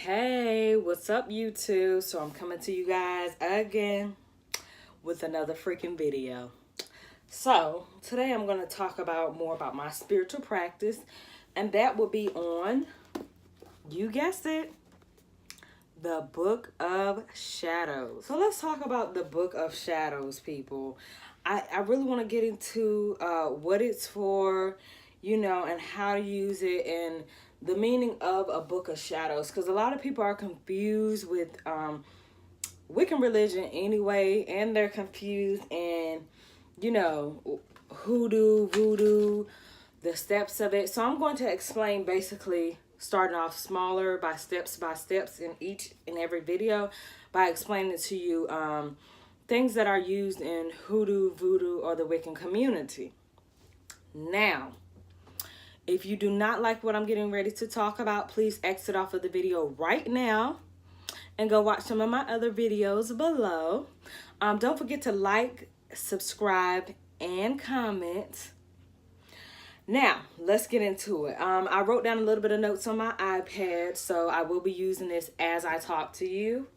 Hey, what's up, YouTube? So I'm coming to you guys again with another freaking video. So today I'm going to talk about more about my spiritual practice, and that will be on, you guessed it, the Book of Shadows. So let's talk about the Book of Shadows, people. I really want to get into what it's for, and how to use it, and the meaning of a Book of Shadows, because a lot of people are confused with Wiccan religion anyway, and they're confused and hoodoo, voodoo, the steps of it. So I'm going to explain, basically starting off smaller by steps in each and every video, by explaining to you things that are used in hoodoo, voodoo, or the Wiccan community. Now, if you do not like what I'm getting ready to talk about, please exit off of the video right now and go watch some of my other videos below. Don't forget to like, subscribe, and comment. Now, let's get into it. I wrote down a little bit of notes on my iPad, so I will be using this as I talk to you.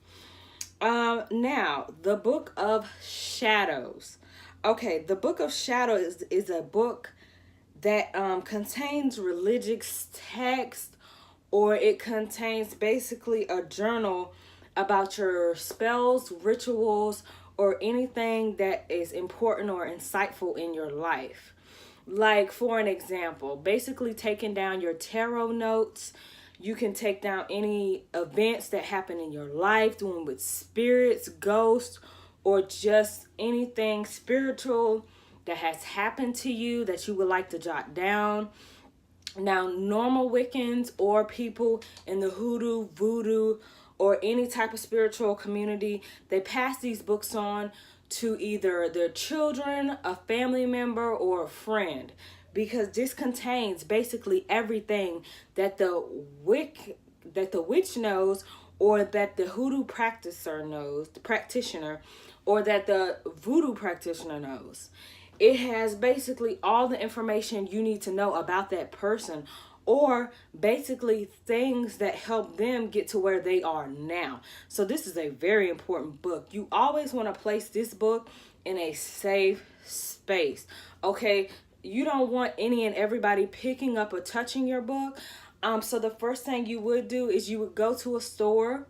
Now, the Book of Shadows. Okay, the Book of Shadows is a book that contains religious text, or it contains basically a journal about your spells, rituals, or anything that is important or insightful in your life. Like, for an example, basically taking down your tarot notes. You can take down any events that happen in your life, doing with spirits, ghosts, or just anything spiritual that has happened to you that you would like to jot down. Now, normal Wiccans or people in the hoodoo, voodoo, or any type of spiritual community, they pass these books on to either their children, a family member, or a friend, because this contains basically everything that the witch knows, or that the hoodoo practitioner, or that the voodoo practitioner knows. It has basically all the information you need to know about that person, or basically things that help them get to where they are now. So this is a very important book. You always want to place this book in a safe space. Okay, you don't want any and everybody picking up or touching your book. So the first thing you would do is you would go to a store,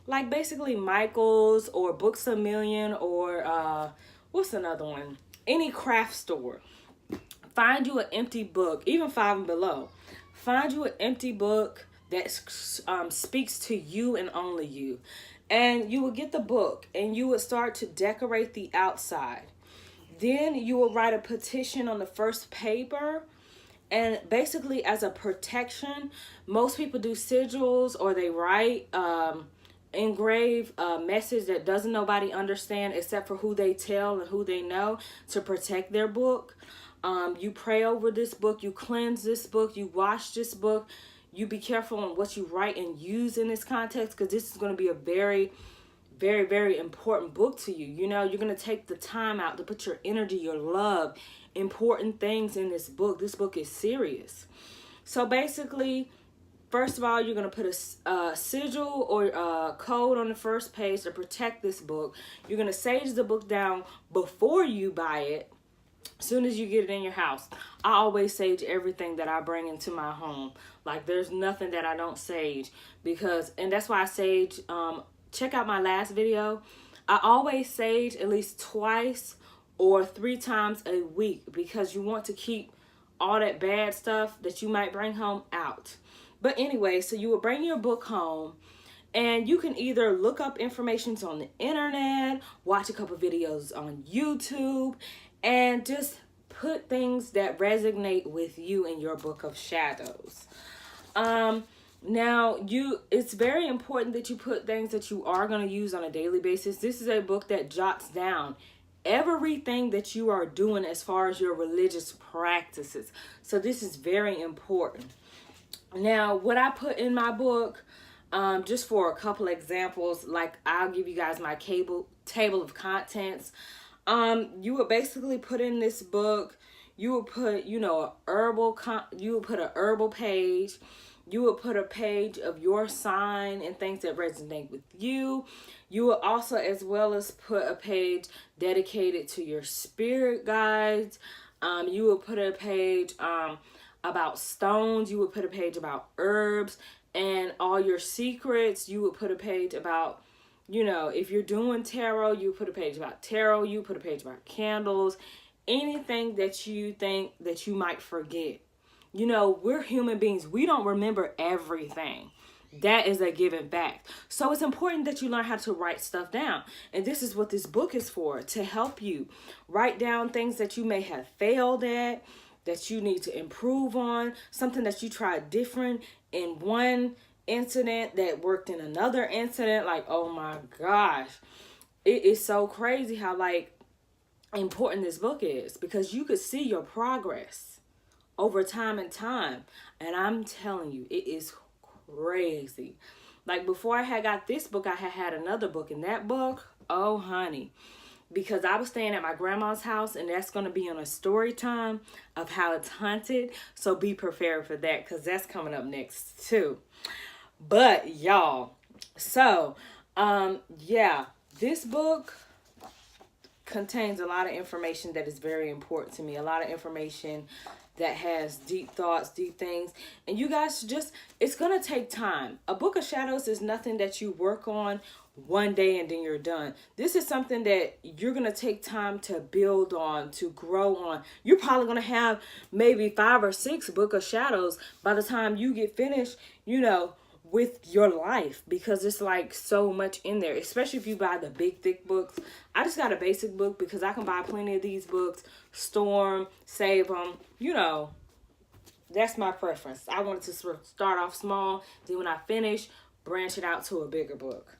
like basically Michael's or Books A Million, or what's another one? Any craft store. Find you an empty book, even Five and Below. Find you an empty book that speaks to you and only you. And you will get the book and you would start to decorate the outside. Then you will write a petition on the first paper. And basically, as a protection, most people do sigils, or they write, engrave a message that doesn't nobody understand except for who they tell and who they know, to protect their book. You pray over this book, you cleanse this book, you wash this book. You be careful on what you write and use in this context, because this is going to be a very, very, very important book to you. You're going to take the time out to put your energy, your love, important things in this book. This book is serious. So basically, first of all, you're going to put a sigil or a code on the first page to protect this book. You're going to sage the book down before you buy it. As soon as you get it in your house, I always sage everything that I bring into my home. Like, there's nothing that I don't sage, and that's why I sage. Check out my last video. I always sage at least twice or 3 times a week, because you want to keep all that bad stuff that you might bring home out. But anyway, so you will bring your book home, and you can either look up information on the internet, watch a couple videos on YouTube, and just put things that resonate with you in your Book of Shadows. Now, it's very important that you put things that you are going to use on a daily basis. This is a book that jots down everything that you are doing as far as your religious practices. So this is very important. Now, what I put in my book, just for a couple examples, like I'll give you guys my table of contents. You would basically put in this book You would put, you know, you would put a herbal page. You would put a page of your sign and things that resonate with you. You would also, as well as, put a page dedicated to your spirit guides. You would put a page about stones. You would put a page about herbs and all your secrets. You would put a page about, you know, if you're doing tarot, you put a page about tarot. You put a page about candles. Anything that you think that you might forget. You know, we're human beings. We don't remember everything. That is a given fact. So it's important that you learn how to write stuff down. And this is what this book is for, to help you write down things that you may have failed at, that you need to improve on, something that you tried different in one incident that worked in another incident. Like, oh my gosh. It is so crazy how, like, important this book is, because you could see your progress over time and time. And I'm telling you, it is crazy. Like, before I had got this book, I had another book. And that book, oh honey, because I was staying at my grandma's house, and that's going to be on a story time of how it's haunted. So be prepared for that, because that's coming up next too. But y'all, so yeah, this book contains a lot of information that is very important to me. A lot of information that has deep thoughts, deep things. And you guys just, it's going to take time. A Book of Shadows is nothing that you work on one day and then you're done. This is something that you're going to take time to build on, to grow on. You're probably going to have maybe 5 or 6 Book of Shadows by the time you get finished, you know, with your life, because it's like so much in there, especially if you buy the big thick books. I just got a basic book because I can buy plenty of these books, store them, save them, you know. That's my preference. I wanted to start off small, then when I finish, branch it out to a bigger book.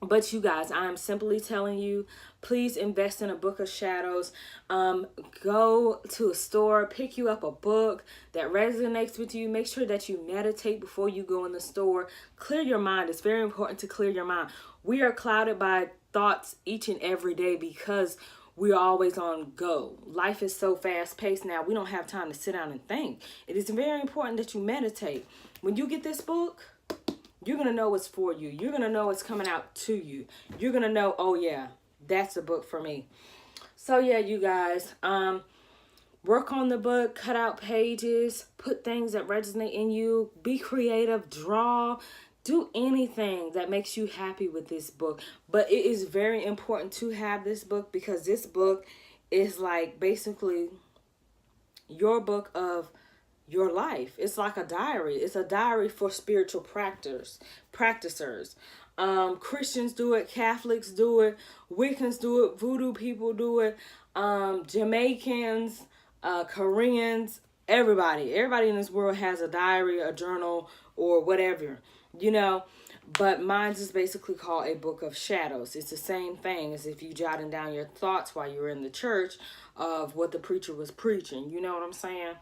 But you guys, I'm simply telling you, please invest in a Book of Shadows. Go to a store, pick you up a book that resonates with you. Make sure that you meditate before you go in the store. Clear your mind. It's very important to clear your mind. We are clouded by thoughts each and every day because we're always on go. Life is so fast paced now. We don't have time to sit down and think. It is very important that you meditate. When you get this book, you're going to know what's for you. You're going to know what's coming out to you. You're going to know, oh yeah, that's a book for me. So yeah, you guys, work on the book, cut out pages, put things that resonate in you, be creative, draw, do anything that makes you happy with this book. But it is very important to have this book, because this book is like basically your book of your life. It's like a diary. It's a diary for spiritual practicers. Christians do it, Catholics do it, Wiccans do it, Voodoo people do it, Jamaicans, Koreans, everybody in this world has a diary, a journal, or whatever, you know. But mine's is basically called a Book of Shadows. It's the same thing as if you jotting down your thoughts while you were in the church of what the preacher was preaching. You know what I'm saying?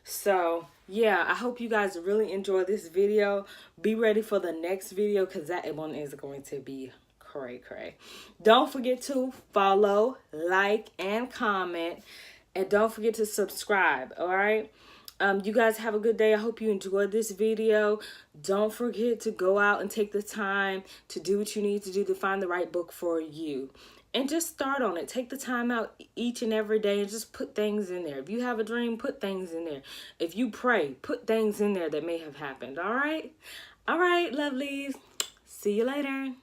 So, yeah, I hope you guys really enjoy this video. Be ready for the next video, because that one is going to be cray. Don't forget to follow, like, and comment. And don't forget to subscribe, all right? You guys have a good day. I hope you enjoyed this video. Don't forget to go out and take the time to do what you need to do to find the right book for you. And just start on it. Take the time out each and every day and just put things in there. If you have a dream, put things in there. If you pray, put things in there that may have happened, all right? All right, lovelies. See you later.